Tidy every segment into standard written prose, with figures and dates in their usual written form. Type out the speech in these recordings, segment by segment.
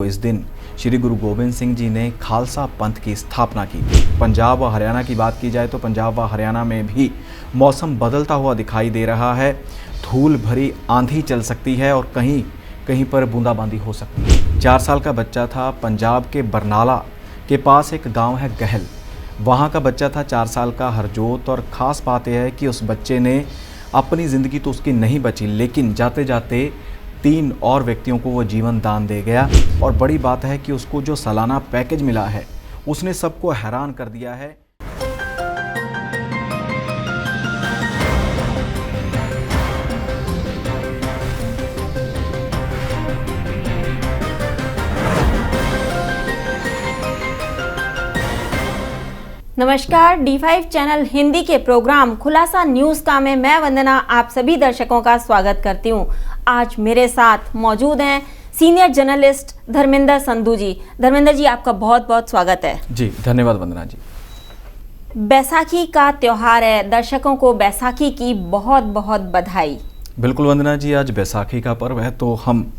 इस दिन श्री गुरु गोबिंद सिंह जी ने खालसा पंथ की स्थापना की थी। पंजाब व हरियाणा की बात की जाए तो पंजाब व हरियाणा में भी मौसम बदलता हुआ दिखाई दे रहा है। धूल भरी आंधी चल सकती है और कहीं कहीं पर बूंदाबांदी हो सकती है। 4 साल का बच्चा था। पंजाब के बरनाला के पास एक गाँव है गहल, वहाँ का बच्चा था 4 साल का हरजोत। और ख़ास बात यह है कि उस बच्चे ने अपनी ज़िंदगी तो उसकी नहीं बची, लेकिन जाते जाते 3 और व्यक्तियों को वो जीवन दान दे गया। और बड़ी बात है कि उसको जो सालाना पैकेज मिला है उसने सबको हैरान कर दिया है। नमस्कार, D5 चैनल हिंदी के प्रोग्राम खुलासा न्यूज का में मैं वंदना आप सभी दर्शकों का स्वागत करती हूं। आज मेरे साथ मौजूद हैं सीनियर जर्नलिस्ट धर्मेंद्र संधू जी। धर्मेंद्र जी, आपका बहुत बहुत स्वागत है। जी धन्यवाद वंदना जी। बैसाखी का त्योहार है, दर्शकों को बैसाखी की बहुत बहुत बधाई। बिल्कुल वंदना जी, आज बैसाखी का पर्व है तो हम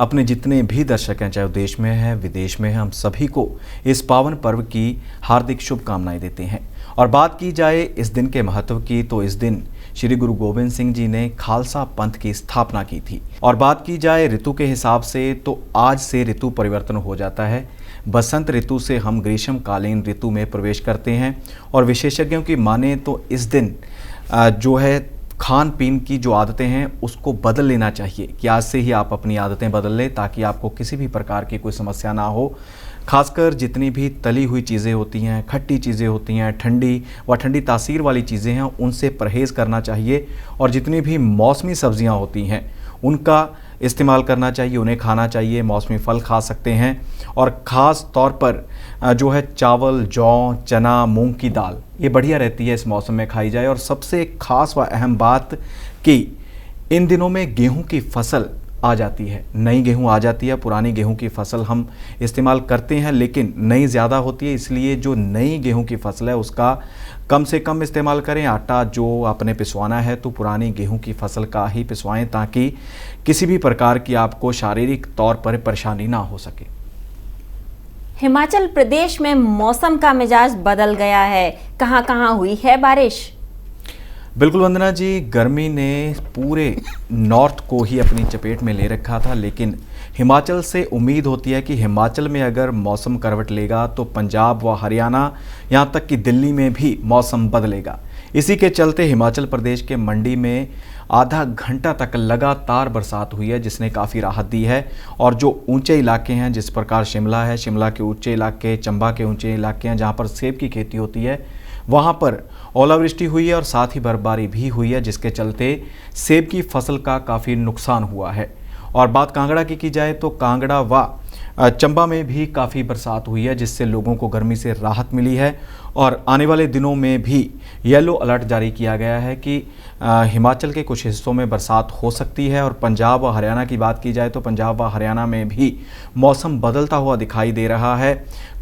अपने जितने भी दर्शक हैं, चाहे वो देश में हैं विदेश में हैं, हम सभी को इस पावन पर्व की हार्दिक शुभकामनाएं देते हैं। और बात की जाए इस दिन के महत्व की तो इस दिन श्री गुरु गोबिंद सिंह जी ने खालसा पंथ की स्थापना की थी। और बात की जाए ऋतु के हिसाब से तो आज से ऋतु परिवर्तन हो जाता है। बसंत ऋतु से हम ग्रीष्मकालीन ऋतु में प्रवेश करते हैं। और विशेषज्ञों की माने तो इस दिन जो है खान पीन की जो आदतें हैं उसको बदल लेना चाहिए कि आज से ही आप अपनी आदतें बदल लें ताकि आपको किसी भी प्रकार की कोई समस्या ना हो। खासकर जितनी भी तली हुई चीज़ें होती हैं, खट्टी चीज़ें होती हैं, ठंडी तासीर वाली चीज़ें हैं, उनसे परहेज़ करना चाहिए। और जितनी भी मौसमी सब्जियां होती हैं उनका इस्तेमाल करना चाहिए, उन्हें खाना चाहिए। मौसमी फल खा सकते हैं। और ख़ास तौर पर जो है चावल, जौ, चना, मूंग की दाल ये बढ़िया रहती है इस मौसम में खाई जाए। और सबसे खास व अहम बात कि इन दिनों में गेहूं की फसल आ जाती है, नई गेहूं आ जाती है। पुरानी गेहूं की फसल हम इस्तेमाल करते हैं लेकिन नई ज़्यादा होती है, इसलिए जो नई गेहूं की फसल है उसका कम से कम इस्तेमाल करें। आटा जो आपने पिसवाना है तो पुरानी गेहूं की फसल का ही पिसवाएं ताकि किसी भी प्रकार की आपको शारीरिक तौर पर परेशानी ना हो सके। हिमाचल प्रदेश में मौसम का मिजाज बदल गया है, कहां कहां हुई है बारिश? बिल्कुल वंदना जी, गर्मी ने पूरे नॉर्थ को ही अपनी चपेट में ले रखा था, लेकिन हिमाचल से उम्मीद होती है कि हिमाचल में अगर मौसम करवट लेगा तो पंजाब व हरियाणा यहाँ तक कि दिल्ली में भी मौसम बदलेगा। इसी के चलते हिमाचल प्रदेश के मंडी में आधा घंटा तक लगातार बरसात हुई है जिसने काफ़ी राहत दी है। और जो ऊंचे इलाके हैं, जिस प्रकार शिमला है, शिमला के ऊंचे इलाके, चंबा के ऊंचे इलाके हैं जहाँ पर सेब की खेती होती है, वहाँ पर ओलावृष्टि हुई है और साथ ही बर्फबारी भी हुई है जिसके चलते सेब की फसल का काफ़ी नुकसान हुआ है। और बात कांगड़ा की जाए तो कांगड़ा व चंबा में भी काफ़ी बरसात हुई है जिससे लोगों को गर्मी से राहत मिली है। और आने वाले दिनों में भी येलो अलर्ट जारी किया गया है कि हिमाचल के कुछ हिस्सों में बरसात हो सकती है। और पंजाब व हरियाणा की बात की जाए तो पंजाब व हरियाणा में भी मौसम बदलता हुआ दिखाई दे रहा है।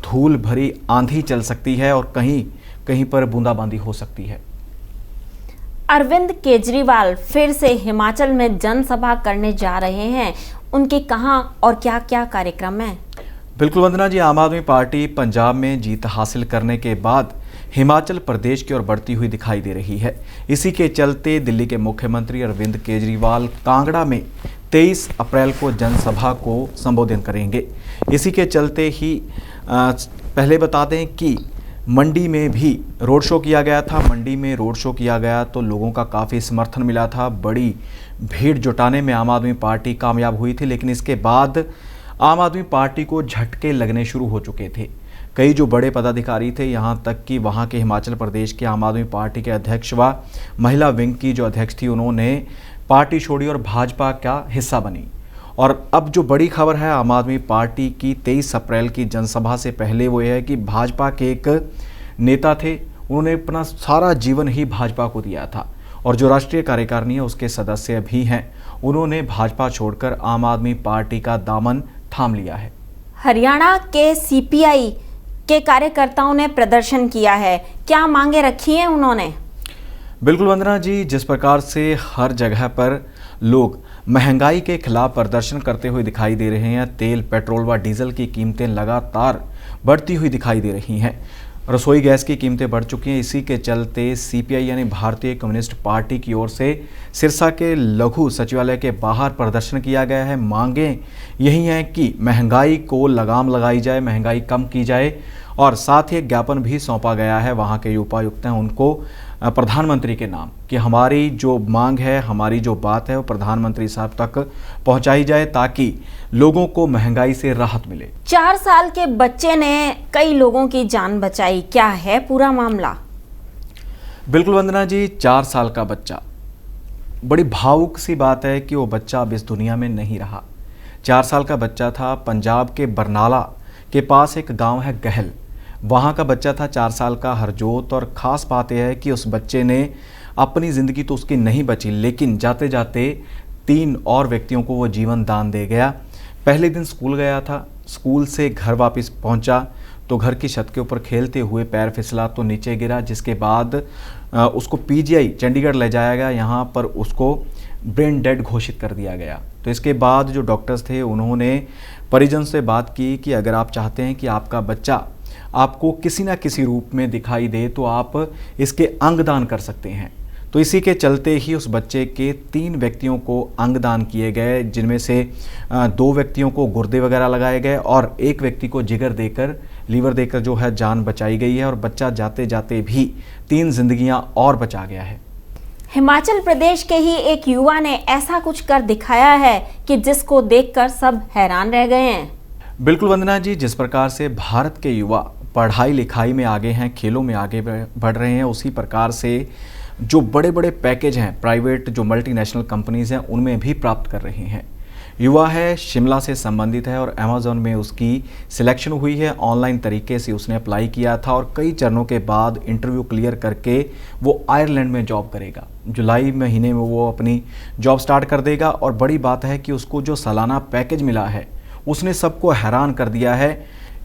धूल भरी आंधी चल सकती है और कहीं कहीं पर बूंदाबांदी हो सकती है। अरविंद केजरीवाल फिर से हिमाचल में जनसभा करने जा रहे हैं, उनके कहां और क्या क्या कार्यक्रम हैं? बिल्कुल वंदना जी, आम आदमी पार्टी पंजाब में जीत हासिल करने के बाद हिमाचल प्रदेश की ओर बढ़ती हुई दिखाई दे रही है। इसी के चलते दिल्ली के मुख्यमंत्री अरविंद केजरीवाल कांगड़ा में 23 अप्रैल को जनसभा को संबोधित करेंगे। इसी के चलते ही पहले बता दें कि मंडी में भी रोड शो किया गया था। मंडी में रोड शो किया गया तो लोगों का काफ़ी समर्थन मिला था। बड़ी भीड़ जुटाने में आम आदमी पार्टी कामयाब हुई थी, लेकिन इसके बाद आम आदमी पार्टी को झटके लगने शुरू हो चुके थे। कई जो बड़े पदाधिकारी थे, यहाँ तक कि वहाँ के हिमाचल प्रदेश के आम आदमी पार्टी के अध्यक्ष व महिला विंग की जो अध्यक्ष थी, उन्होंने पार्टी छोड़ी और भाजपा का हिस्सा बनी। और अब जो बड़ी खबर है आम आदमी पार्टी की 23 अप्रैल की जनसभा से पहले वो ये है कि भाजपा के एक नेता थे, उन्होंने अपना सारा जीवन ही भाजपा को दिया था और जो राष्ट्रीय कार्यकारिणी है उसके सदस्य भी हैं, उन्होंने भाजपा छोड़कर आम आदमी पार्टी का दामन थाम लिया है। हरियाणा के सीपीआई के कार्यकर्ताओं ने प्रदर्शन किया है, क्या मांगे रखी हैं उन्होंने? बिल्कुल वंदना जी, जिस प्रकार से हर जगह पर लोग महंगाई के खिलाफ प्रदर्शन करते हुए दिखाई दे रहे हैं। तेल, पेट्रोल व डीजल की कीमतें लगातार बढ़ती हुई दिखाई दे रही हैं। रसोई गैस की कीमतें बढ़ चुकी हैं। इसी के चलते सीपीआई यानी भारतीय कम्युनिस्ट पार्टी की ओर से सिरसा के लघु सचिवालय के बाहर प्रदर्शन किया गया है। मांगें यही हैं कि महंगाई को लगाम लगाई जाए, महंगाई कम की जाए और साथ ही एक ज्ञापन भी सौंपा गया है वहाँ के उपायुक्त हैं उनको प्रधानमंत्री के नाम कि हमारी जो मांग है, हमारी जो बात है वो प्रधानमंत्री साहब तक पहुंचाई जाए ताकि लोगों को महंगाई से राहत मिले। 4 साल के बच्चे ने कई लोगों की जान बचाई, क्या है पूरा मामला? बिल्कुल वंदना जी, 4 साल का बच्चा, बड़ी भावुक सी बात है कि वो बच्चा अब इस दुनिया में नहीं रहा। 4 साल का बच्चा था। पंजाब के बरनाला के पास एक गाँव है गहल, वहाँ का बच्चा था 4 साल का हरजोत। और ख़ास बात यह है कि उस बच्चे ने अपनी ज़िंदगी तो उसकी नहीं बची, लेकिन जाते जाते 3 और व्यक्तियों को वो जीवन दान दे गया। पहले दिन स्कूल गया था, स्कूल से घर वापस पहुंचा तो घर की छत के ऊपर खेलते हुए पैर फिसला तो नीचे गिरा, जिसके बाद उसको पीजीआई चंडीगढ़ ले जाया गया। यहाँ पर उसको ब्रेन डेड घोषित कर दिया गया। तो इसके बाद जो डॉक्टर्स थे उन्होंने परिजन से बात की कि अगर आप चाहते हैं कि आपका बच्चा आपको किसी ना किसी रूप में दिखाई दे तो आप इसके अंगदान कर सकते हैं। तो इसी के चलते ही उस बच्चे के 3 व्यक्तियों को अंगदान किए गए, जिनमें से 2 व्यक्तियों को गुर्दे वगैरह लगाए गए और 1 व्यक्ति को जिगर देकर, लीवर देकर जो है जान बचाई गई है। और बच्चा जाते जाते भी 3 जिंदगियां और बचा गया है। हिमाचल प्रदेश के ही एक युवा ने ऐसा कुछ कर दिखाया है कि जिसको देखकर सब हैरान रह गए हैं। बिल्कुल वंदना जी, जिस प्रकार से भारत के युवा पढ़ाई लिखाई में आगे हैं, खेलों में आगे बढ़ रहे हैं, उसी प्रकार से जो बड़े बड़े पैकेज हैं प्राइवेट जो मल्टीनेशनल कंपनीज़ हैं उनमें भी प्राप्त कर रहे हैं। युवा है, शिमला से संबंधित है और अमेज़ॉन में उसकी सिलेक्शन हुई है। ऑनलाइन तरीके से उसने अप्लाई किया था और कई चरणों के बाद इंटरव्यू क्लियर करके वो आयरलैंड में जॉब करेगा। जुलाई महीने में वो अपनी जॉब स्टार्ट कर देगा। और बड़ी बात है कि उसको जो सालाना पैकेज मिला है उसने सबको हैरान कर दिया है।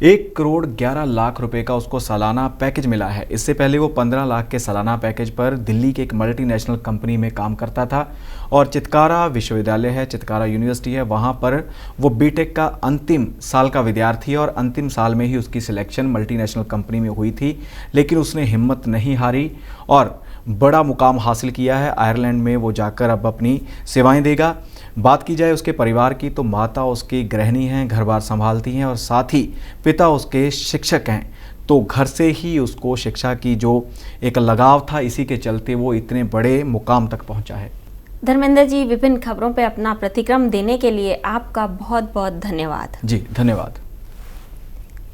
1 करोड़ 11 लाख रुपए का उसको सालाना पैकेज मिला है। इससे पहले वो 15 लाख के सालाना पैकेज पर दिल्ली के एक मल्टीनेशनल कंपनी में काम करता था और चितकारा विश्वविद्यालय है, चितकारा यूनिवर्सिटी है, वहाँ पर वो बीटेक का अंतिम साल का विद्यार्थी है और अंतिम साल में ही उसकी सिलेक्शन मल्टीनेशनल कंपनी में हुई थी। लेकिन उसने हिम्मत नहीं हारी और बड़ा मुकाम हासिल किया है। आयरलैंड में वो जाकर अब अपनी सेवाएं देगा। बात की जाए उसके परिवार की तो माता उसकी गृहिणी हैं, घर बार संभालती हैं और साथ ही पिता उसके शिक्षक हैं। तो घर से ही उसको शिक्षा की जो एक लगाव था, इसी के चलते वो इतने बड़े मुकाम तक पहुंचा है। धर्मेंद्र जी, विभिन्न खबरों पर अपना प्रतिक्रम देने के लिए आपका बहुत बहुत धन्यवाद। जी धन्यवाद।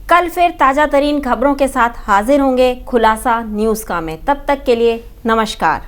कल फिर ताज़ा तरीन खबरों के साथ हाजिर होंगे खुलासा न्यूज़ का में। तब तक के लिए नमस्कार।